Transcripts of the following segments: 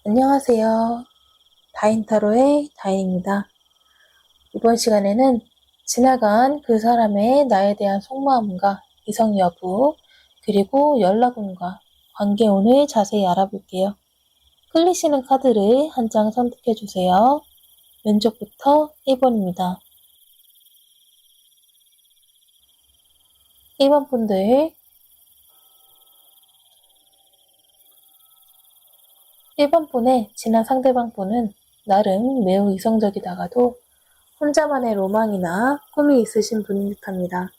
안녕하세요. 다인타로의 다인입니다. 이번 시간에는 지나간 그 사람의 나에 대한 속마음과 이성 여부, 그리고 연락운과 관계운을 자세히 알아볼게요. 끌리시는 카드를 한 장 선택해 주세요. 왼쪽부터 1번입니다. 1번 분들, 1번 분의 지난 상대방 분은 나름 매우 이성적이다가도 혼자만의 로망이나 꿈이 있으신 분인 듯합니다.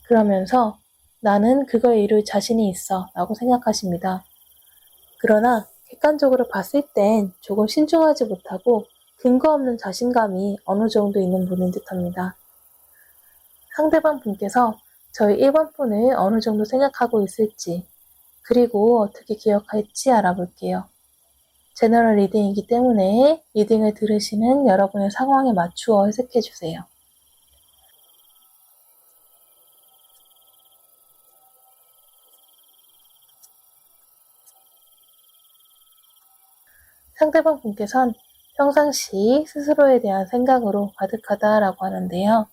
그러면서 나는 그걸 이룰 자신이 있어 라고 생각하십니다. 그러나 객관적으로 봤을 땐 조금 신중하지 못하고 근거 없는 자신감이 어느 정도 있는 분인 듯합니다. 상대방 분께서 저희 1번 분을 어느 정도 생각하고 있을지, 그리고 어떻게 기억할지 알아볼게요. 제너럴 리딩이기 때문에 리딩을 들으시는 여러분의 상황에 맞추어 해석해주세요. 상대방 분께선 평상시 스스로에 대한 생각으로 가득하다라고 하는데요.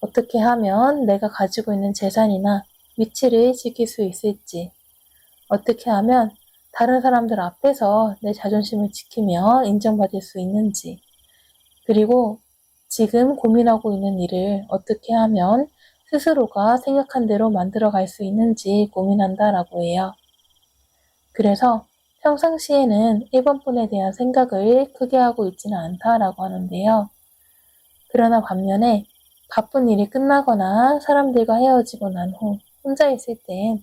어떻게 하면 내가 가지고 있는 재산이나 위치를 지킬 수 있을지, 어떻게 하면 다른 사람들 앞에서 내 자존심을 지키며 인정받을 수 있는지, 그리고 지금 고민하고 있는 일을 어떻게 하면 스스로가 생각한 대로 만들어갈 수 있는지 고민한다라고 해요. 그래서 평상시에는 1번 분에 대한 생각을 크게 하고 있지는 않다라고 하는데요. 그러나 반면에 바쁜 일이 끝나거나 사람들과 헤어지고 난 후 혼자 있을 땐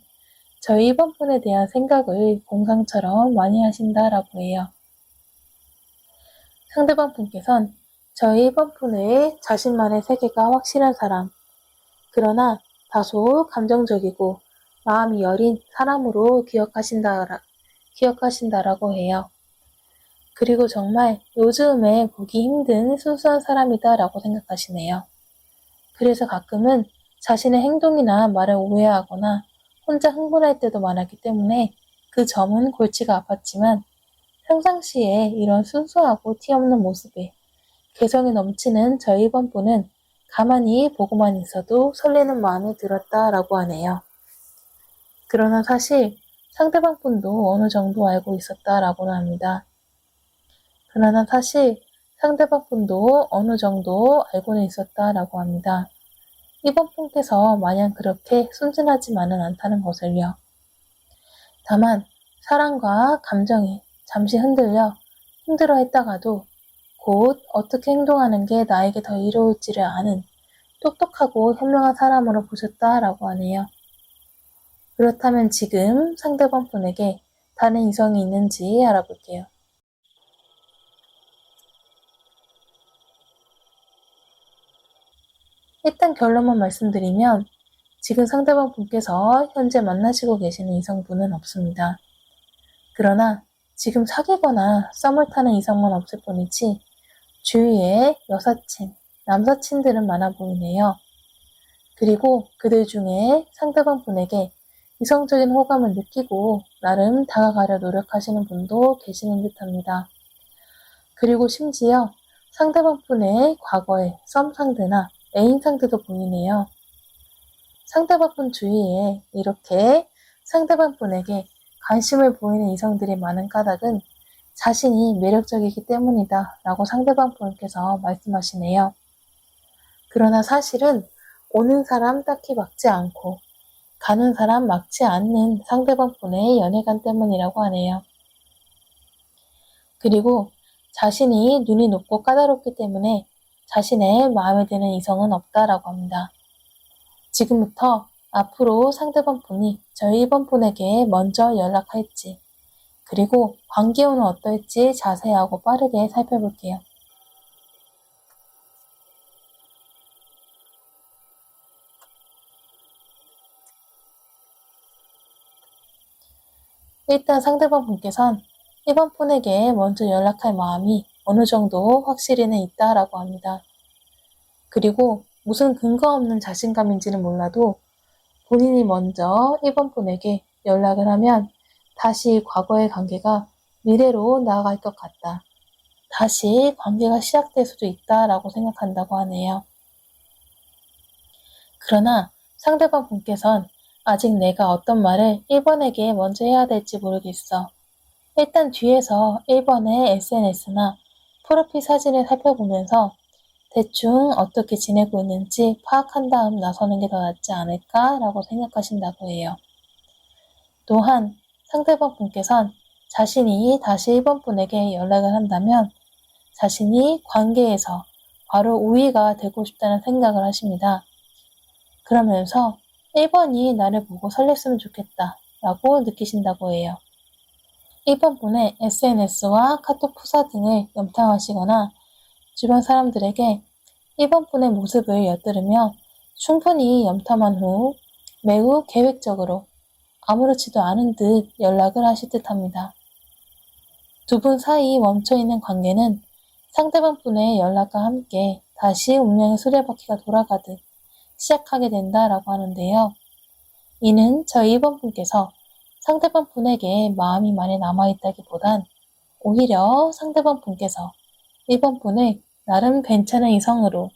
저희 1번 분에 대한 생각을 공상처럼 많이 하신다라고 해요. 상대방 분께선 저희 1번 분의 자신만의 세계가 확실한 사람, 그러나 다소 감정적이고 마음이 여린 사람으로 기억하신다라고 해요. 그리고 정말 요즘에 보기 힘든 순수한 사람이다라고 생각하시네요. 그래서 가끔은 자신의 행동이나 말을 오해하거나 혼자 흥분할 때도 많았기 때문에 그 점은 골치가 아팠지만 평상시에 이런 순수하고 티없는 모습에 개성이 넘치는 저희 1번 분은 가만히 보고만 있어도 설레는 마음이 들었다라고 하네요. 그러나 사실 상대방 분도 어느 정도 알고 있었다라고는 합니다. 그러나 사실 상대방 분도 어느 정도 알고는 있었다라고 합니다. 1번 분께서 마냥 그렇게 순진하지만은 않다는 것을요. 다만 사랑과 감정이 잠시 힘들어 했다가도 곧 어떻게 행동하는 게 나에게 더 이로울지를 아는 똑똑하고 현명한 사람으로 보셨다라고 하네요. 그렇다면 지금 상대방 분에게 다른 이성이 있는지 알아볼게요. 일단 결론만 말씀드리면 지금 상대방 분께서 현재 만나시고 계시는 이성분은 없습니다. 그러나 지금 사귀거나 썸을 타는 이성만 없을 뿐이지 주위에 여사친, 남사친들은 많아 보이네요. 그리고 그들 중에 상대방 분에게 이성적인 호감을 느끼고 나름 다가가려 노력하시는 분도 계시는 듯합니다. 그리고 심지어 상대방 분의 과거의 썸 상대나 애인 상대도 보이네요. 상대방 분 주위에 이렇게 상대방 분에게 관심을 보이는 이성들이 많은 까닭은 자신이 매력적이기 때문이다 라고 상대방 분께서 말씀하시네요. 그러나 사실은 오는 사람 딱히 막지 않고 가는 사람 막지 않는 상대방 분의 연애관 때문이라고 하네요. 그리고 자신이 눈이 높고 까다롭기 때문에 자신의 마음에 드는 이성은 없다라고 합니다. 지금부터 앞으로 상대방 분이 저희 1번 분에게 먼저 연락할지, 그리고 관계운은 어떨지 자세하고 빠르게 살펴볼게요. 일단 상대방 분께선 1번 분에게 먼저 연락할 마음이 어느 정도 확실히는 있다라고 합니다. 그리고 무슨 근거 없는 자신감인지는 몰라도 본인이 먼저 1번 분에게 연락을 하면 다시 과거의 관계가 미래로 나아갈 것 같다. 다시 관계가 시작될 수도 있다라고 생각한다고 하네요. 그러나 상대방 분께선 아직 내가 어떤 말을 1번에게 먼저 해야 될지 모르겠어. 일단 뒤에서 1번의 SNS나 프로필 사진을 살펴보면서 대충 어떻게 지내고 있는지 파악한 다음 나서는 게 더 낫지 않을까라고 생각하신다고 해요. 또한 상대방 분께선 자신이 다시 1번 분에게 연락을 한다면 자신이 관계에서 바로 우위가 되고 싶다는 생각을 하십니다. 그러면서 1번이 나를 보고 설렜으면 좋겠다 라고 느끼신다고 해요. 1번 분의 SNS와 카톡 프사 등을 염탐하시거나 주변 사람들에게 1번 분의 모습을 엿들으며 충분히 염탐한 후 매우 계획적으로 아무렇지도 않은 듯 연락을 하실 듯 합니다. 두 분 사이 멈춰있는 관계는 상대방 분의 연락과 함께 다시 운명의 수레바퀴가 돌아가듯 시작하게 된다라고 하는데요. 이는 저희 2번 분께서 상대방 분에게 마음이 많이 남아있다기보단 오히려 상대방 분께서 1번 분을 나름 괜찮은 이성으로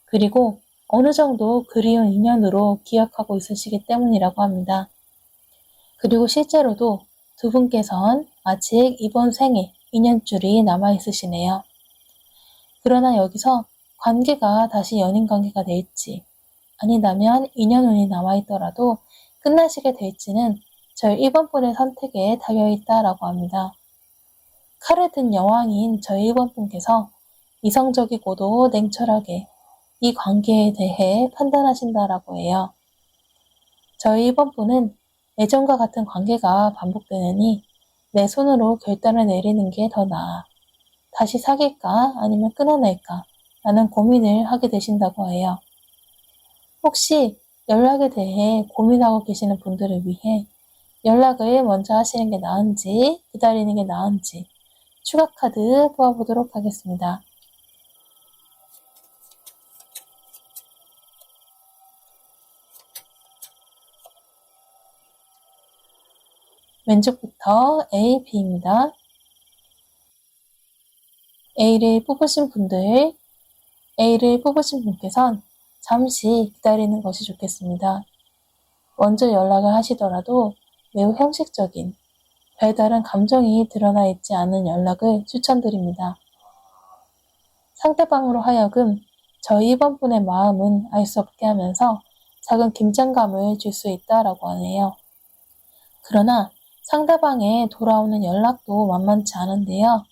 그리고 어느 정도 그리운 인연으로 기억하고 있으시기 때문이라고 합니다. 그리고 실제로도 두 분께선 아직 이번 생에 인연줄이 남아있으시네요. 그러나 여기서 관계가 다시 연인 관계가 될지 아니라면 인연운이 남아있더라도 끝나시게 될지는 저희 1번 분의 선택에 달려있다라고 합니다. 칼을 든 여왕인 저희 1번 분께서 이성적이고도 냉철하게 이 관계에 대해 판단하신다라고 해요. 저희 1번 분은 예전과 같은 관계가 반복되느니 내 손으로 결단을 내리는 게 더 나아. 다시 사귈까 아니면 끊어낼까 라는 고민을 하게 되신다고 해요. 혹시 연락에 대해 고민하고 계시는 분들을 위해 연락을 먼저 하시는 게 나은지 기다리는 게 나은지 추가 카드 뽑아보도록 하겠습니다. 왼쪽부터 A, B입니다. A를 뽑으신 분께선 잠시 기다리는 것이 좋겠습니다. 먼저 연락을 하시더라도 매우 형식적인 별다른 감정이 드러나 있지 않은 연락을 추천드립니다. 상대방으로 하여금 저희 2번 분의 마음은 알 수 없게 하면서 작은 긴장감을 줄 수 있다라고 하네요. 그러나 상대방의 돌아오는 연락도 만만치 않은데요.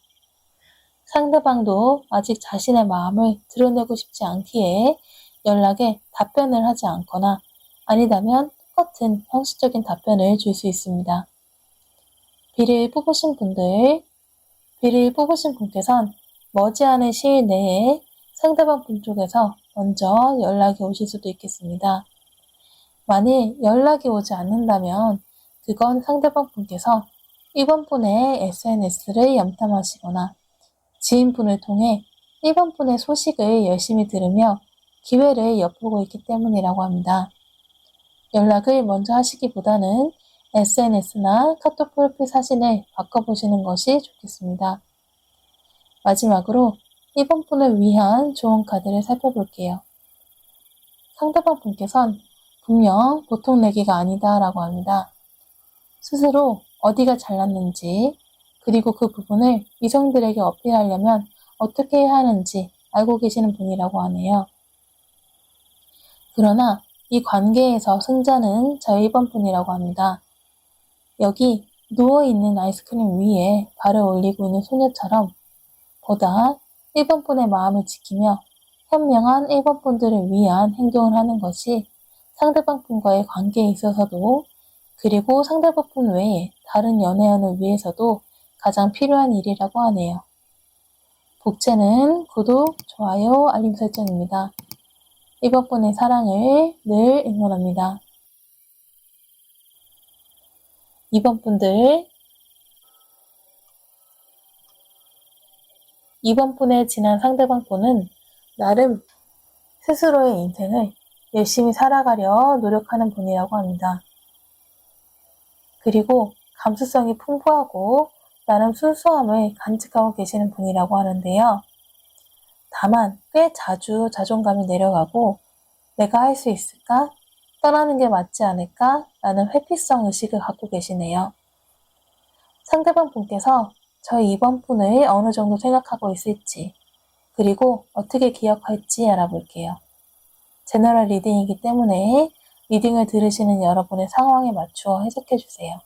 상대방도 아직 자신의 마음을 드러내고 싶지 않기에 연락에 답변을 하지 않거나 아니라면 똑같은 형식적인 답변을 줄 수 있습니다. B를 뽑으신 분께선 머지않은 시일 내에 상대방 분 쪽에서 먼저 연락이 오실 수도 있겠습니다. 만일 연락이 오지 않는다면 그건 상대방 분께서 1번 분의 SNS를 염탐하시거나 지인분을 통해 1번 분의 소식을 열심히 들으며 기회를 엿보고 있기 때문이라고 합니다. 연락을 먼저 하시기보다는 SNS나 카톡 프로필 사진을 바꿔보시는 것이 좋겠습니다. 마지막으로 1번 분을 위한 좋은 카드를 살펴볼게요. 상대방 분께선 분명 보통 내기가 아니다 라고 합니다. 스스로 어디가 잘났는지 그리고 그 부분을 이성들에게 어필하려면 어떻게 해야 하는지 알고 계시는 분이라고 하네요. 그러나 이 관계에서 승자는 저희 1번 분이라고 합니다. 여기 누워있는 아이스크림 위에 발을 올리고 있는 소녀처럼 보다 1번 분의 마음을 지키며 현명한 1번 분들을 위한 행동을 하는 것이 상대방 분과의 관계에 있어서도 그리고 상대방 분 외에 다른 연애연을 위해서도 가장 필요한 일이라고 하네요. 복채는 구독, 좋아요, 알림 설정입니다. 1번 분의 사랑을 늘 응원합니다. 2번 분들 2번 분의 지난 상대방 분은 나름 스스로의 인생을 열심히 살아가려 노력하는 분이라고 합니다. 그리고 감수성이 풍부하고 나름 순수함을 간직하고 계시는 분이라고 하는데요. 다만 꽤 자주 자존감이 내려가고 내가 할 수 있을까? 떠나는 게 맞지 않을까? 라는 회피성 의식을 갖고 계시네요. 상대방 분께서 저희 이번 분을 어느 정도 생각하고 있을지, 그리고 어떻게 기억할지 알아볼게요. 제너럴 리딩이기 때문에 리딩을 들으시는 여러분의 상황에 맞추어 해석해주세요.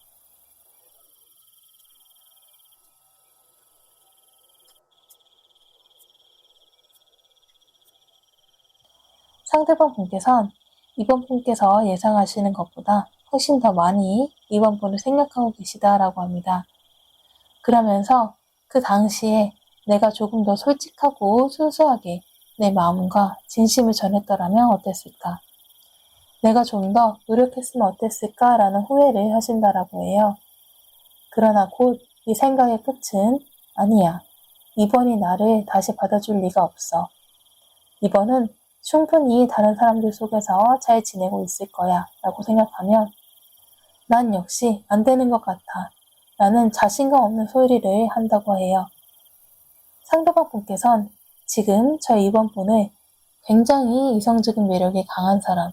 상대방 분께선 이번 분께서 예상하시는 것보다 훨씬 더 많이 이번 분을 생각하고 계시다라고 합니다. 그러면서 그 당시에 내가 조금 더 솔직하고 순수하게 내 마음과 진심을 전했더라면 어땠을까? 내가 좀 더 노력했으면 어땠을까라는 후회를 하신다라고 해요. 그러나 곧 이 생각의 끝은 아니야. 이번이 나를 다시 받아줄 리가 없어. 이번은 충분히 다른 사람들 속에서 잘 지내고 있을 거야 라고 생각하면 난 역시 안 되는 것 같아. 라는 자신감 없는 소리를 한다고 해요. 상대방 분께선 지금 저 이번 분을 굉장히 이성적인 매력이 강한 사람,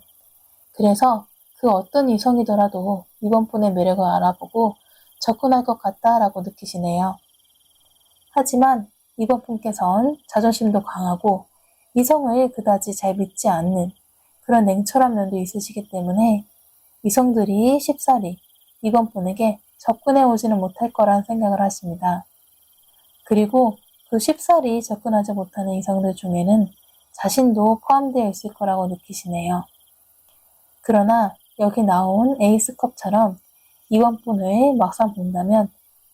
그래서 그 어떤 이성이더라도 이번 분의 매력을 알아보고 접근할 것 같다라고 느끼시네요. 하지만 이번 분께선 자존심도 강하고 이성을 그다지 잘 믿지 않는 그런 냉철한 면도 있으시기 때문에 이성들이 쉽사리 이번 분에게 접근해 오지는 못할 거란 생각을 하십니다. 그리고 그 쉽사리 접근하지 못하는 이성들 중에는 자신도 포함되어 있을 거라고 느끼시네요. 그러나 여기 나온 에이스컵처럼 이번 분을 막상 본다면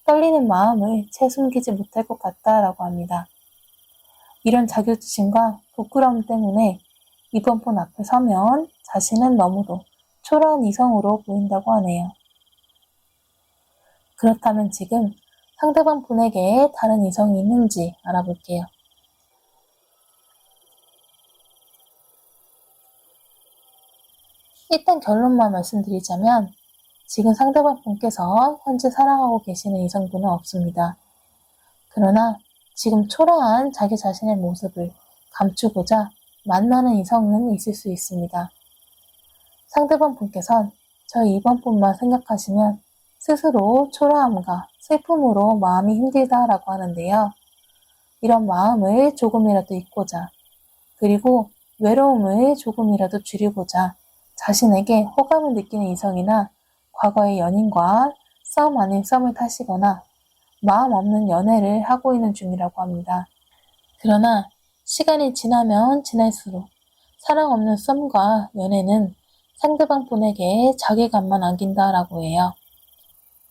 떨리는 마음을 채 숨기지 못할 것 같다라고 합니다. 이런 자격지심과 부끄러움 때문에 이번 분 앞에 서면 자신은 너무도 초라한 이성으로 보인다고 하네요. 그렇다면 지금 상대방 분에게 다른 이성이 있는지 알아볼게요. 일단 결론만 말씀드리자면 지금 상대방 분께서 현재 사랑하고 계시는 이성분은 없습니다. 그러나 지금 초라한 자기 자신의 모습을 감추고자 만나는 이성은 있을 수 있습니다. 상대방 분께선 저희 이번 분만 생각하시면 스스로 초라함과 슬픔으로 마음이 힘들다라고 하는데요. 이런 마음을 조금이라도 잊고자, 그리고 외로움을 조금이라도 줄이고자 자신에게 호감을 느끼는 이성이나 과거의 연인과 썸 아닌 썸을 타시거나 마음 없는 연애를 하고 있는 중이라고 합니다. 그러나 시간이 지나면 지날수록 사랑 없는 썸과 연애는 상대방 분에게 자괴감만 안긴다라고 해요.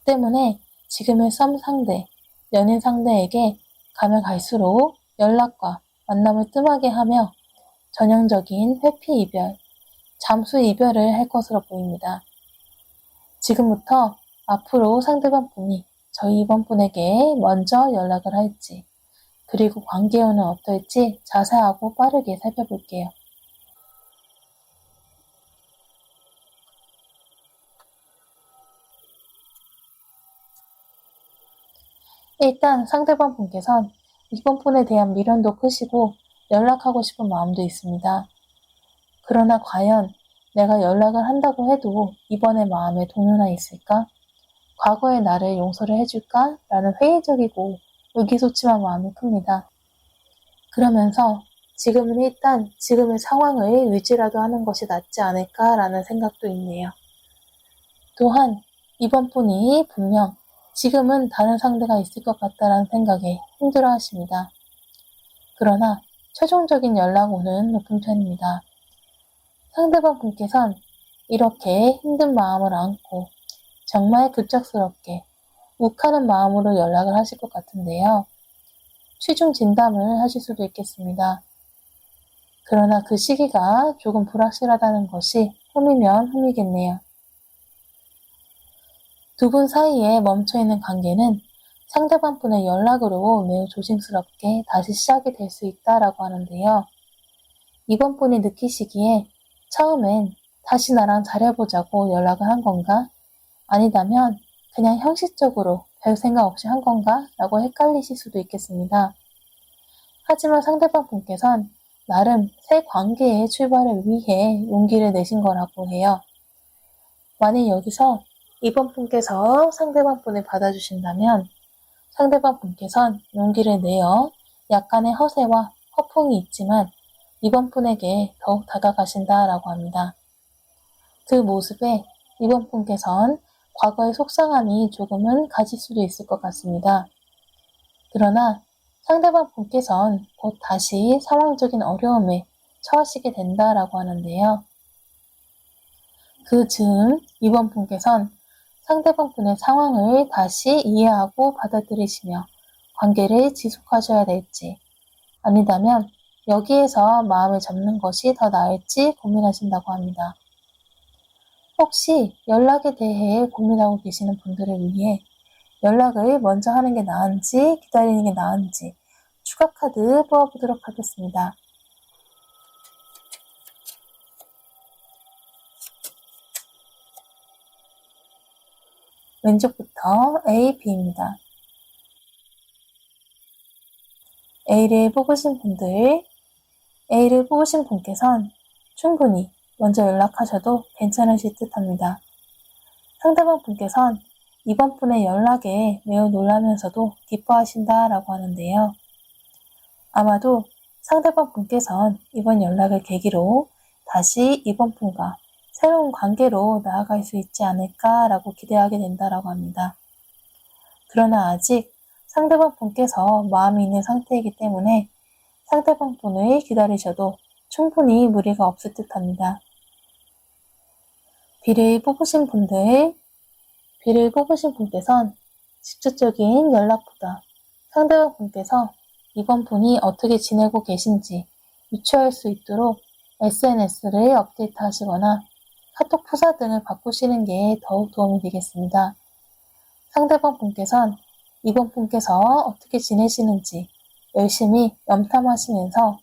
때문에 지금의 썸 상대, 연인 상대에게 가면 갈수록 연락과 만남을 뜸하게 하며 전형적인 회피 이별, 잠수 이별을 할 것으로 보입니다. 지금부터 앞으로 상대방 분이 저희 이번 분에게 먼저 연락을 할지, 그리고 관계운은 어떨지 자세하고 빠르게 살펴볼게요. 일단 상대방 분께선 이번 분에 대한 미련도 크시고 연락하고 싶은 마음도 있습니다. 그러나 과연 내가 연락을 한다고 해도 이번의 마음에 동요나 있을까? 과거의 나를 용서를 해줄까? 라는 회의적이고 의기소침한 마음이 큽니다. 그러면서 지금은 일단 지금의 상황을 유지라도 하는 것이 낫지 않을까라는 생각도 있네요. 또한 이번 분이 분명 지금은 다른 상대가 있을 것 같다라는 생각에 힘들어 하십니다. 그러나 최종적인 연락오는 높은 편입니다. 상대방 분께선 이렇게 힘든 마음을 안고 정말 급작스럽게 욱하는 마음으로 연락을 하실 것 같은데요. 취중 진담을 하실 수도 있겠습니다. 그러나 그 시기가 조금 불확실하다는 것이 흠이면 흠이겠네요. 두 분 사이에 멈춰있는 관계는 상대방 분의 연락으로 매우 조심스럽게 다시 시작이 될 수 있다라고 하는데요. 이번 분이 느끼시기에 처음엔 다시 나랑 잘해보자고 연락을 한 건가? 아니다면 그냥 형식적으로 별 생각 없이 한 건가? 라고 헷갈리실 수도 있겠습니다. 하지만 상대방 분께선 나름 새 관계의 출발을 위해 용기를 내신 거라고 해요. 만약 여기서 이번 분께서 상대방 분을 받아주신다면 상대방 분께선 용기를 내어 약간의 허세와 허풍이 있지만 이번 분에게 더욱 다가가신다라고 합니다. 그 모습에 이번 분께선 과거의 속상함이 조금은 가질 수도 있을 것 같습니다. 그러나 상대방 분께선 곧 다시 상황적인 어려움에 처하시게 된다라고 하는데요. 그 즈음 이번 분께선 상대방 분의 상황을 다시 이해하고 받아들이시며 관계를 지속하셔야 될지 아니다면 여기에서 마음을 접는 것이 더 나을지 고민하신다고 합니다. 혹시 연락에 대해 고민하고 계시는 분들을 위해 연락을 먼저 하는 게 나은지 기다리는 게 나은지 추가 카드 뽑아보도록 하겠습니다. 왼쪽부터 A, B입니다. A를 뽑으신 분께선 충분히 먼저 연락하셔도 괜찮으실 듯 합니다. 상대방 분께선 이번 분의 연락에 매우 놀라면서도 기뻐하신다라고 하는데요. 아마도 상대방 분께선 이번 연락을 계기로 다시 이번 분과 새로운 관계로 나아갈 수 있지 않을까라고 기대하게 된다라고 합니다. 그러나 아직 상대방 분께서 마음이 있는 상태이기 때문에 상대방 분을 기다리셔도 충분히 무리가 없을 듯 합니다. B를 뽑으신 분께선 직접적인 연락보다 상대방 분께서 이번 분이 어떻게 지내고 계신지 유추할 수 있도록 SNS를 업데이트 하시거나 카톡 프사 등을 바꾸시는 게 더욱 도움이 되겠습니다. 상대방 분께선 이번 분께서 어떻게 지내시는지 열심히 염탐하시면서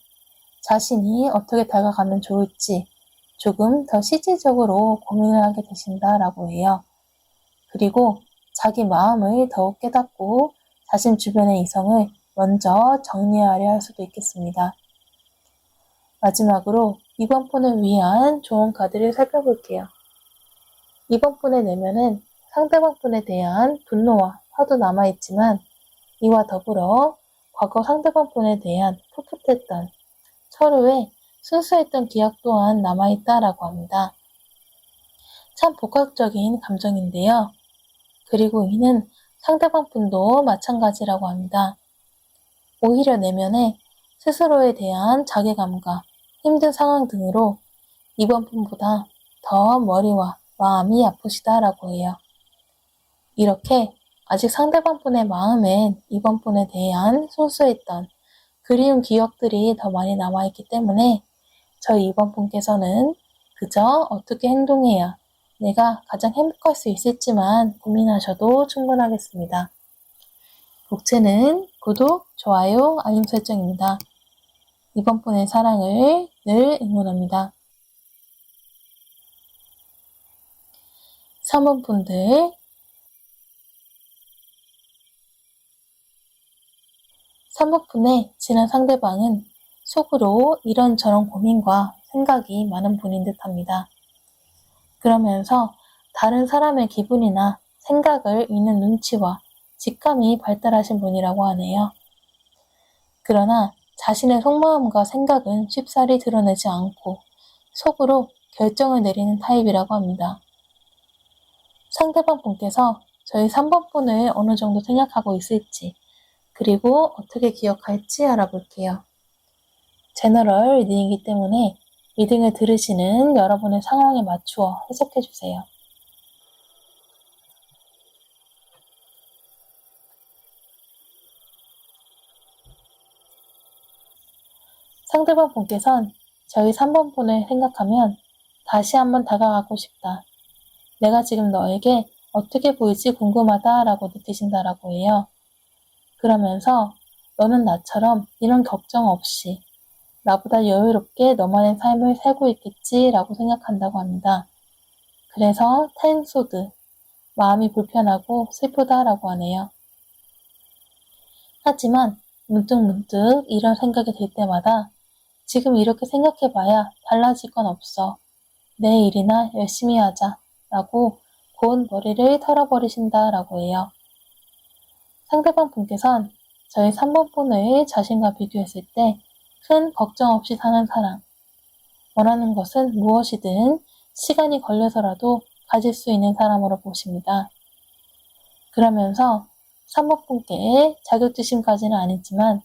자신이 어떻게 다가가면 좋을지 조금 더 실질적으로 고민을 하게 되신다라고 해요. 그리고 자기 마음을 더욱 깨닫고 자신 주변의 이성을 먼저 정리하려 할 수도 있겠습니다. 마지막으로 이번 분을 위한 좋은 카드를 살펴볼게요. 이번 분의 내면은 상대방 분에 대한 분노와 화도 남아있지만 이와 더불어 과거 상대방 분에 대한 풋풋했던 서로의 순수했던 기억 또한 남아있다라고 합니다. 참 복합적인 감정인데요. 그리고 이는 상대방 분도 마찬가지라고 합니다. 오히려 내면에 스스로에 대한 자괴감과 힘든 상황 등으로 이번 분보다 더 머리와 마음이 아프시다라고 해요. 이렇게 아직 상대방 분의 마음엔 이번 분에 대한 순수했던 그리운 기억들이 더 많이 남아있기 때문에 저희 이번 분께서는 그저 어떻게 행동해야 내가 가장 행복할 수 있을지만 고민하셔도 충분하겠습니다. 복채는 구독, 좋아요, 알림 설정입니다. 이번 분의 사랑을 늘 응원합니다. 3번 분들 3번 분의 지난 상대방은 속으로 이런저런 고민과 생각이 많은 분인 듯합니다. 그러면서 다른 사람의 기분이나 생각을 읽는 눈치와 직감이 발달하신 분이라고 하네요. 그러나 자신의 속마음과 생각은 쉽사리 드러내지 않고 속으로 결정을 내리는 타입이라고 합니다. 상대방 분께서 저희 3번 분을 어느 정도 생각하고 있을지 그리고 어떻게 기억할지 알아볼게요. 제너럴 리딩이기 때문에 리딩을 들으시는 여러분의 상황에 맞추어 해석해주세요. 상대방 분께선 저희 3번 분을 생각하면 다시 한번 다가가고 싶다. 내가 지금 너에게 어떻게 보일지 궁금하다 라고 느끼신다라고 해요. 그러면서 너는 나처럼 이런 걱정 없이 나보다 여유롭게 너만의 삶을 살고 있겠지 라고 생각한다고 합니다. 그래서 텐소드, 마음이 불편하고 슬프다라고 하네요. 하지만 문득문득 이런 생각이 들 때마다 지금 이렇게 생각해봐야 달라질 건 없어. 내 일이나 열심히 하자 라고 곧 머리를 털어버리신다 라고 해요. 상대방 분께선 저희 3번 분을 자신과 비교했을 때 큰 걱정 없이 사는 사람, 원하는 것은 무엇이든 시간이 걸려서라도 가질 수 있는 사람으로 보십니다. 그러면서 3번 분께 자격지심까지는 아니지만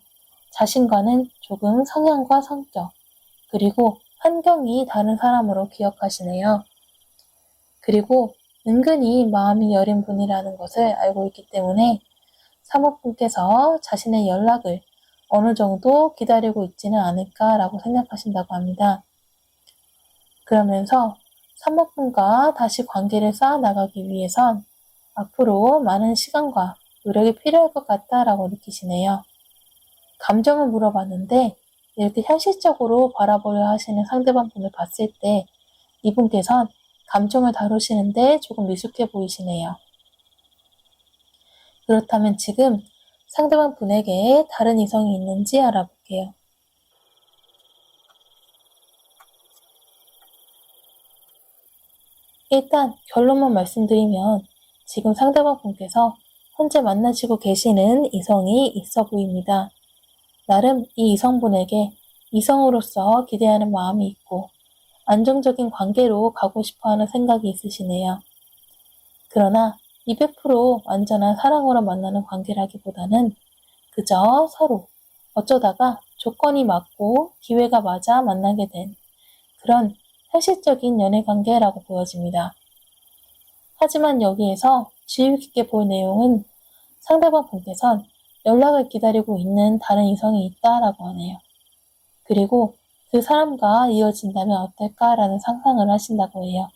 자신과는 조금 성향과 성격, 그리고 환경이 다른 사람으로 기억하시네요. 그리고 은근히 마음이 여린 분이라는 것을 알고 있기 때문에 3번 분께서 자신의 연락을 어느 정도 기다리고 있지는 않을까라고 생각하신다고 합니다. 그러면서 3번 분과 다시 관계를 쌓아나가기 위해선 앞으로 많은 시간과 노력이 필요할 것 같다라고 느끼시네요. 감정을 물어봤는데 이렇게 현실적으로 바라보려 하시는 상대방 분을 봤을 때 이분께선 감정을 다루시는데 조금 미숙해 보이시네요. 그렇다면 지금 상대방 분에게 다른 이성이 있는지 알아볼게요. 일단 결론만 말씀드리면 지금 상대방 분께서 현재 만나시고 계시는 이성이 있어 보입니다. 나름 이 이성분에게 이성으로서 기대하는 마음이 있고 안정적인 관계로 가고 싶어하는 생각이 있으시네요. 그러나 200% 완전한 사랑으로 만나는 관계라기보다는 그저 서로 어쩌다가 조건이 맞고 기회가 맞아 만나게 된 그런 현실적인 연애관계라고 보여집니다. 하지만 여기에서 주의 깊게 볼 내용은 상대방 분께선 연락을 기다리고 있는 다른 이성이 있다라고 하네요. 그리고 그 사람과 이어진다면 어떨까라는 상상을 하신다고 해요.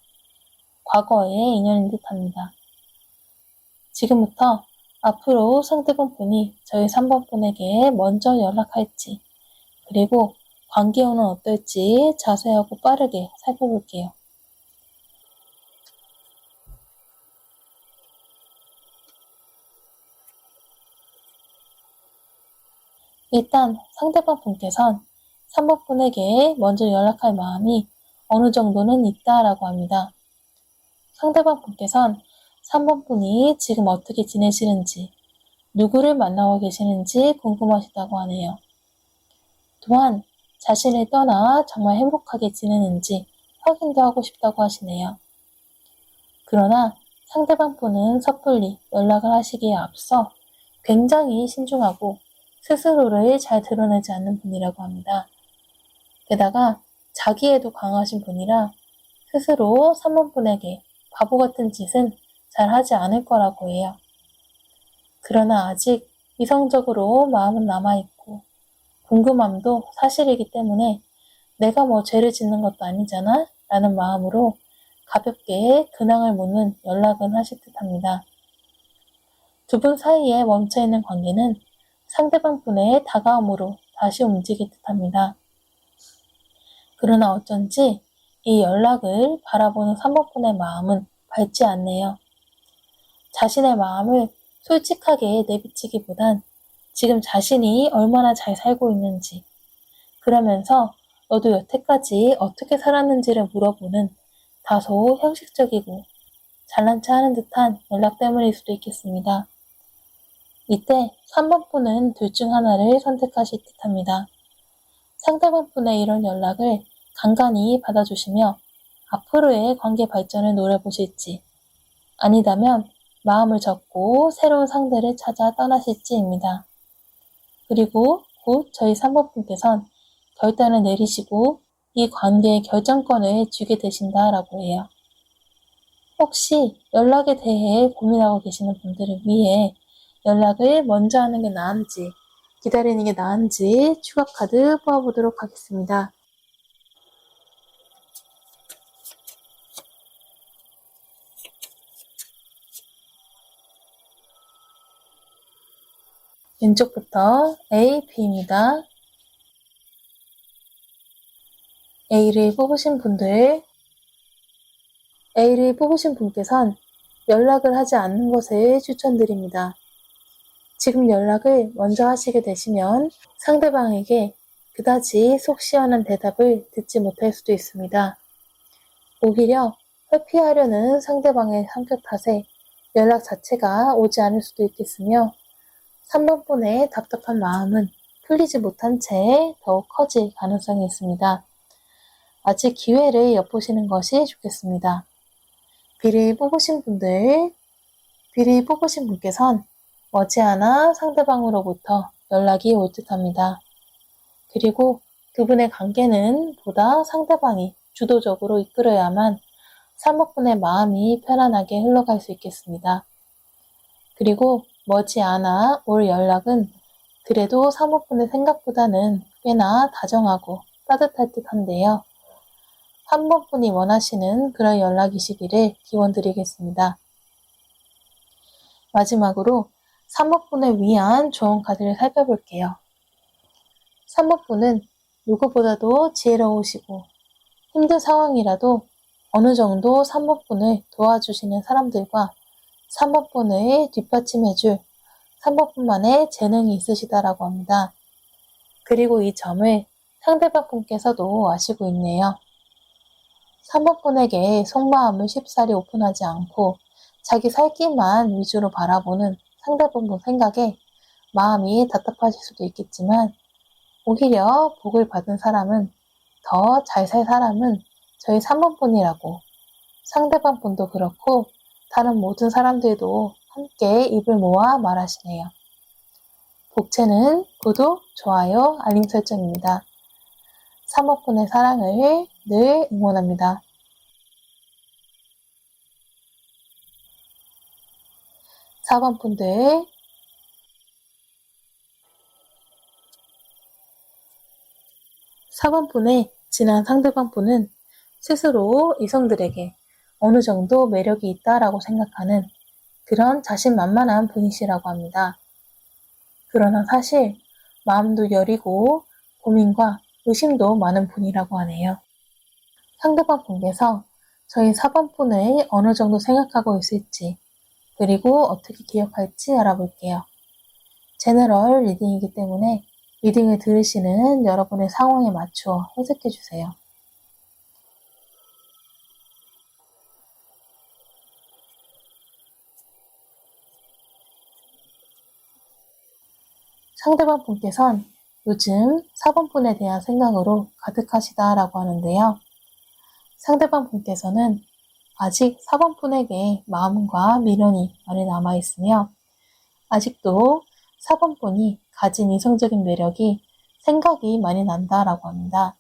과거의 인연인 듯합니다. 지금부터 앞으로 상대방 분이 저희 3번 분에게 먼저 연락할지 그리고 관계운은 어떨지 자세하고 빠르게 살펴볼게요. 일단 상대방 분께선 3번 분에게 먼저 연락할 마음이 어느 정도는 있다라고 합니다. 상대방 분께선 3번 분이 지금 어떻게 지내시는지, 누구를 만나고 계시는지 궁금하시다고 하네요. 또한 자신을 떠나 정말 행복하게 지내는지 확인도 하고 싶다고 하시네요. 그러나 상대방 분은 섣불리 연락을 하시기에 앞서 굉장히 신중하고 스스로를 잘 드러내지 않는 분이라고 합니다. 게다가 자기애도 강하신 분이라 스스로 3번 분에게 바보 같은 짓은 잘 하지 않을 거라고 해요. 그러나 아직 이성적으로 마음은 남아있고 궁금함도 사실이기 때문에 내가 뭐 죄를 짓는 것도 아니잖아? 라는 마음으로 가볍게 근황을 묻는 연락은 하실 듯합니다. 두 분 사이에 멈춰있는 관계는 상대방 분의 다가옴으로 다시 움직일 듯합니다. 그러나 어쩐지 이 연락을 바라보는 3번 분의 마음은 밝지 않네요. 자신의 마음을 솔직하게 내비치기보단 지금 자신이 얼마나 잘 살고 있는지, 그러면서 너도 여태까지 어떻게 살았는지를 물어보는 다소 형식적이고 잘난 체 하는 듯한 연락 때문일 수도 있겠습니다. 이때 3번 분은 둘 중 하나를 선택하실 듯합니다. 상대방 분의 이런 연락을 간간히 받아주시며 앞으로의 관계 발전을 노려보실지, 아니다면 마음을 접고 새로운 상대를 찾아 떠나실지입니다. 그리고 곧 저희 3번 분께선 결단을 내리시고 이 관계의 결정권을 주게 되신다라고 해요. 혹시 연락에 대해 고민하고 계시는 분들을 위해 연락을 먼저 하는 게 나은지 기다리는 게 나은지 추가 카드 뽑아보도록 하겠습니다. 왼쪽부터 A, B입니다. A를 뽑으신 분들, A를 뽑으신 분께선 연락을 하지 않는 것을 추천드립니다. 지금 연락을 먼저 하시게 되시면 상대방에게 그다지 속 시원한 대답을 듣지 못할 수도 있습니다. 오히려 회피하려는 상대방의 성격 탓에 연락 자체가 오지 않을 수도 있겠으며 3번 분의 답답한 마음은 풀리지 못한 채 더욱 커질 가능성이 있습니다. 아직 기회를 엿보시는 것이 좋겠습니다. 비를 뽑으신 분께선 머지않아 상대방으로부터 연락이 올 듯합니다. 그리고 두 분의 관계는 보다 상대방이 주도적으로 이끌어야만 사모꾼의 마음이 편안하게 흘러갈 수 있겠습니다. 그리고 머지않아 올 연락은 그래도 사모꾼의 생각보다는 꽤나 다정하고 따뜻할 듯한데요. 3번 분이 원하시는 그런 연락이시기를 기원드리겠습니다. 마지막으로 3번 분을 위한 좋은 카드를 살펴볼게요. 3번 분은 누구보다도 지혜로우시고 힘든 상황이라도 어느 정도 3번 분을 도와주시는 사람들과 3번 분을 뒷받침해줄 3번 분만의 재능이 있으시다라고 합니다. 그리고 이 점을 상대방 분께서도 아시고 있네요. 3번 분에게 속마음을 쉽사리 오픈하지 않고 자기 살 길만 위주로 바라보는 상대방 분 생각에 마음이 답답하실 수도 있겠지만 오히려 복을 받은 사람은 더 잘 살 사람은 저희 3번 분이라고 상대방 분도 그렇고 다른 모든 사람들도 함께 입을 모아 말하시네요. 복채는 구독, 좋아요, 알림 설정입니다. 3번 분의 사랑을 늘 응원합니다. 4번 분들 4번 분의 지난 상대방 분은 스스로 이성들에게 어느 정도 매력이 있다라고 생각하는 그런 자신만만한 분이시라고 합니다. 그러나 사실 마음도 여리고 고민과 의심도 많은 분이라고 하네요. 상대방 분께서 저희 4번 분을 어느 정도 생각하고 있을지 그리고 어떻게 기억할지 알아볼게요. 제너럴 리딩이기 때문에 리딩을 들으시는 여러분의 상황에 맞추어 해석해주세요. 상대방 분께선 요즘 4번 분에 대한 생각으로 가득하시다라고 하는데요. 상대방 분께서는 아직 4번 분에게 마음과 미련이 많이 남아있으며 아직도 4번 분이 가진 이성적인 매력이 생각이 많이 난다라고 합니다.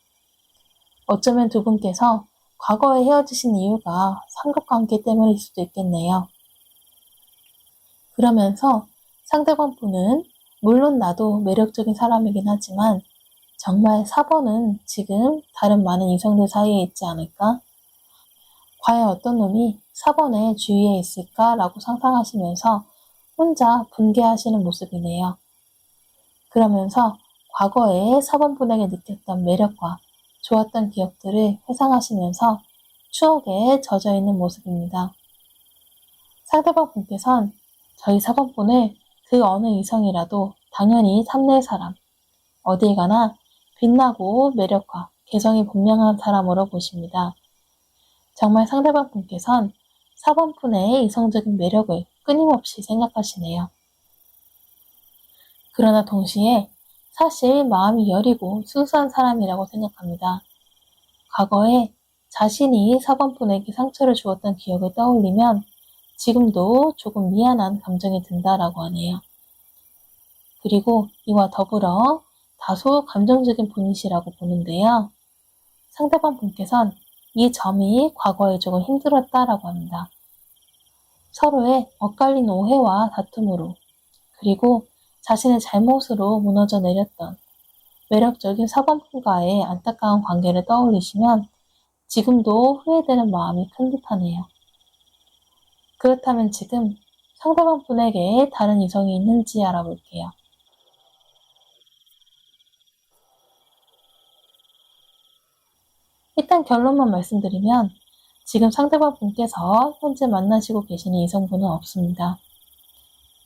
어쩌면 두 분께서 과거에 헤어지신 이유가 삼각관계 때문일 수도 있겠네요. 그러면서 상대방 분은 물론 나도 매력적인 사람이긴 하지만 정말 4번은 지금 다른 많은 이성들 사이에 있지 않을까? 과연 어떤 놈이 4번의 주위에 있을까라고 상상하시면서 혼자 분개하시는 모습이네요. 그러면서 과거에 4번 분에게 느꼈던 매력과 좋았던 기억들을 회상하시면서 추억에 젖어있는 모습입니다. 상대방 분께선 저희 4번 분을 그 어느 이성이라도 당연히 탐낼 사람, 어딜 가나 빛나고 매력과 개성이 분명한 사람으로 보십니다. 정말 상대방 분께선 4번 분의 이성적인 매력을 끊임없이 생각하시네요. 그러나 동시에 사실 마음이 여리고 순수한 사람이라고 생각합니다. 과거에 자신이 4번 분에게 상처를 주었던 기억을 떠올리면 지금도 조금 미안한 감정이 든다라고 하네요. 그리고 이와 더불어 다소 감정적인 분이시라고 보는데요. 상대방 분께선 이 점이 과거에 조금 힘들었다라고 합니다. 서로의 엇갈린 오해와 다툼으로 그리고 자신의 잘못으로 무너져 내렸던 매력적인 4번 분과의 안타까운 관계를 떠올리시면 지금도 후회되는 마음이 큰 듯하네요. 그렇다면 지금 상대방 분에게 다른 이성이 있는지 알아볼게요. 일단 결론만 말씀드리면 지금 상대방 분께서 현재 만나시고 계시는 이성분은 없습니다.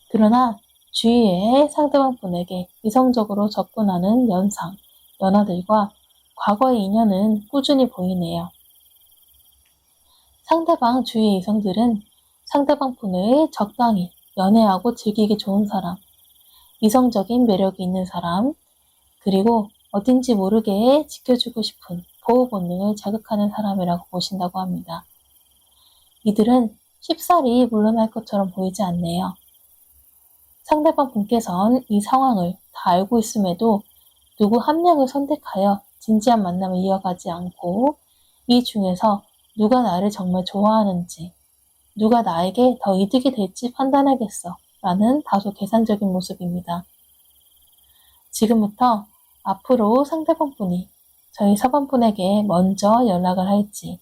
그러나 주위에 상대방 분에게 이성적으로 접근하는 연상, 연하들과 과거의 인연은 꾸준히 보이네요. 상대방 주위의 이성들은 상대방 분을 적당히 연애하고 즐기기 좋은 사람, 이성적인 매력이 있는 사람, 그리고 어딘지 모르게 지켜주고 싶은 보호 본능을 자극하는 사람이라고 보신다고 합니다. 이들은 쉽사리 물러날 것처럼 보이지 않네요. 상대방 분께선 이 상황을 다 알고 있음에도 누구 한 명을 선택하여 진지한 만남을 이어가지 않고 이 중에서 누가 나를 정말 좋아하는지, 누가 나에게 더 이득이 될지 판단하겠어 라는 다소 계산적인 모습입니다. 지금부터 앞으로 상대방 분이 저희 4번 분에게 먼저 연락을 할지,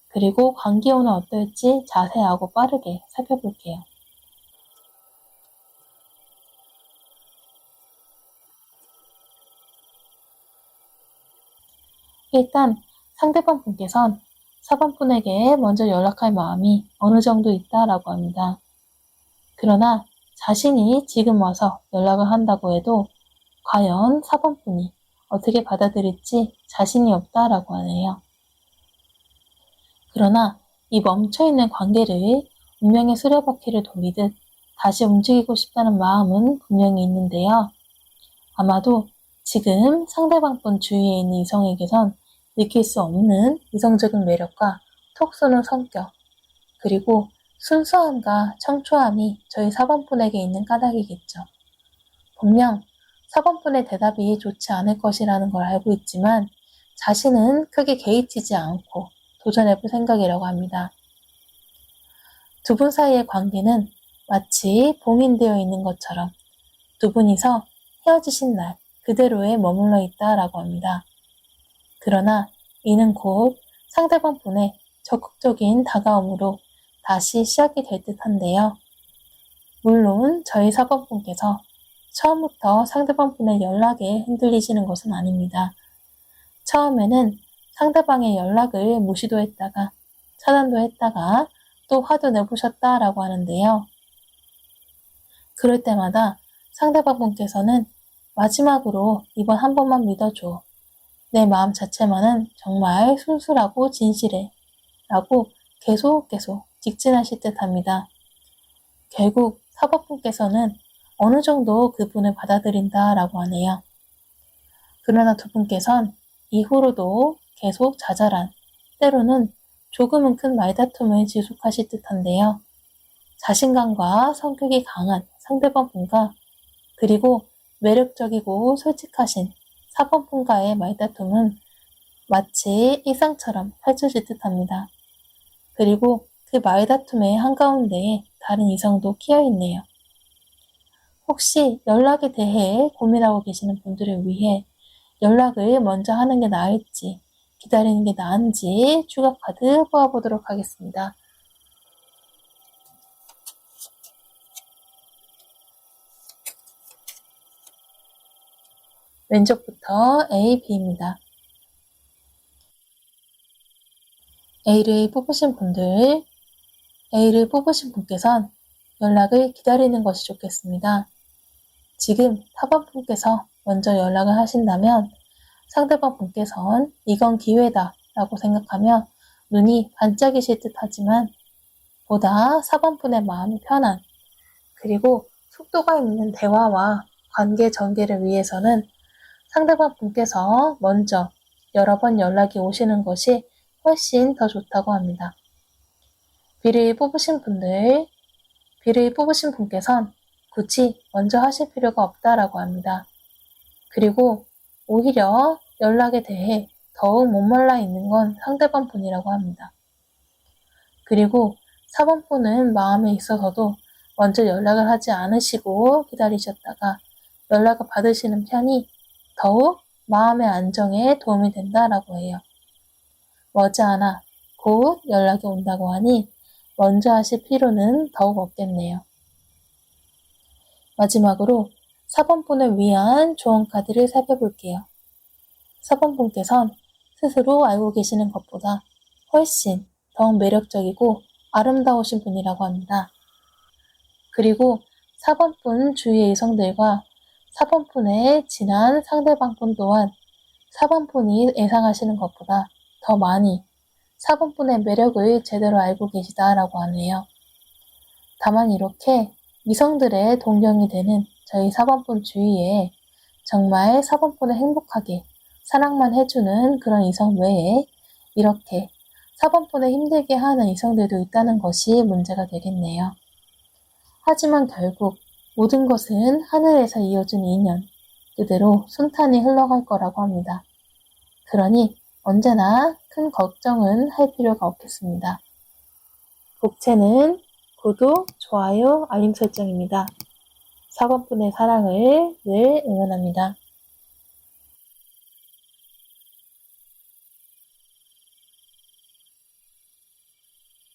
그리고 관계운은 어떨지 자세하고 빠르게 살펴볼게요. 일단 상대방 분께선 4번 분에게 먼저 연락할 마음이 어느 정도 있다라고 합니다. 그러나 자신이 지금 와서 연락을 한다고 해도 과연 4번 분이 어떻게 받아들일지 자신이 없다라고 하네요. 그러나 이 멈춰있는 관계를 운명의 수레바퀴를 돌리듯 다시 움직이고 싶다는 마음은 분명히 있는데요. 아마도 지금 상대방 분 주위에 있는 이성에게선 느낄 수 없는 이성적인 매력과 톡 쏘는 성격, 그리고 순수함과 청초함이 저희 4번 분에게 있는 까닭이겠죠. 분명 4번 분의 대답이 좋지 않을 것이라는 걸 알고 있지만 자신은 크게 개의치지 않고 도전해볼 생각이라고 합니다. 두 분 사이의 관계는 마치 봉인되어 있는 것처럼 두 분이서 헤어지신 날 그대로에 머물러 있다라고 합니다. 그러나 이는 곧 상대방 분의 적극적인 다가옴으로 다시 시작이 될 듯한데요. 물론 저희 4번 분께서 처음부터 상대방 분의 연락에 흔들리시는 것은 아닙니다. 처음에는 상대방의 연락을 무시도 했다가 차단도 했다가 또 화도 내보셨다라고 하는데요. 그럴 때마다 상대방 분께서는 마지막으로 이번 한 번만 믿어줘. 내 마음 자체만은 정말 순수하고 진실해. 라고 계속 직진하실 듯 합니다. 결국 4번 분께서는 어느 정도 그분을 받아들인다 라고 하네요. 그러나 두 분께선 이후로도 계속 자잘한, 때로는 조금은 큰 말다툼을 지속하실 듯한데요. 자신감과 성격이 강한 상대방 분과 그리고 매력적이고 솔직하신 4번 분과의 말다툼은 마치 일상처럼 펼쳐질 듯합니다. 그리고 그 말다툼의 한가운데에 다른 이성도 끼어있네요. 혹시 연락에 대해 고민하고 계시는 분들을 위해 연락을 먼저 하는 게 나을지 기다리는 게 나은지 추가 카드 뽑아보도록 하겠습니다. 왼쪽부터 A, B입니다. A를 뽑으신 분께선 연락을 기다리는 것이 좋겠습니다. 지금 4번 분께서 먼저 연락을 하신다면 상대방 분께선 이건 기회다 라고 생각하며 눈이 반짝이실 듯 하지만 보다 4번 분의 마음이 편한 그리고 속도가 있는 대화와 관계 전개를 위해서는 상대방 분께서 먼저 여러 번 연락이 오시는 것이 훨씬 더 좋다고 합니다. B를 뽑으신 분께선 굳이 먼저 하실 필요가 없다라고 합니다. 그리고 오히려 연락에 대해 더욱 목말라 있는 건 상대방 분이라고 합니다. 그리고 4번 분은 마음에 있어서도 먼저 연락을 하지 않으시고 기다리셨다가 연락을 받으시는 편이 더욱 마음의 안정에 도움이 된다라고 해요. 머지않아 곧 연락이 온다고 하니 먼저 하실 필요는 더욱 없겠네요. 마지막으로 4번 분을 위한 조언 카드를 살펴볼게요. 4번 분께선 스스로 알고 계시는 것보다 훨씬 더욱 매력적이고 아름다우신 분이라고 합니다. 그리고 4번분 주위의 이성들과 4번분의 진한 상대방분 또한 4번분이 예상하시는 것보다 더 많이 4번분의 매력을 제대로 알고 계시다라고 하네요. 다만 이렇게 이성들의 동경이 되는 저희 4번분 주위에 정말 4번분을 행복하게 사랑만 해주는 그런 이성 외에 이렇게 4번분을 힘들게 하는 이성들도 있다는 것이 문제가 되겠네요. 하지만 결국 모든 것은 하늘에서 이어준 인연, 그대로 순탄히 흘러갈 거라고 합니다. 그러니 언제나 큰 걱정은 할 필요가 없겠습니다. 복채는 구독, 좋아요, 알림 설정입니다. 4번분의 사랑을 늘 응원합니다.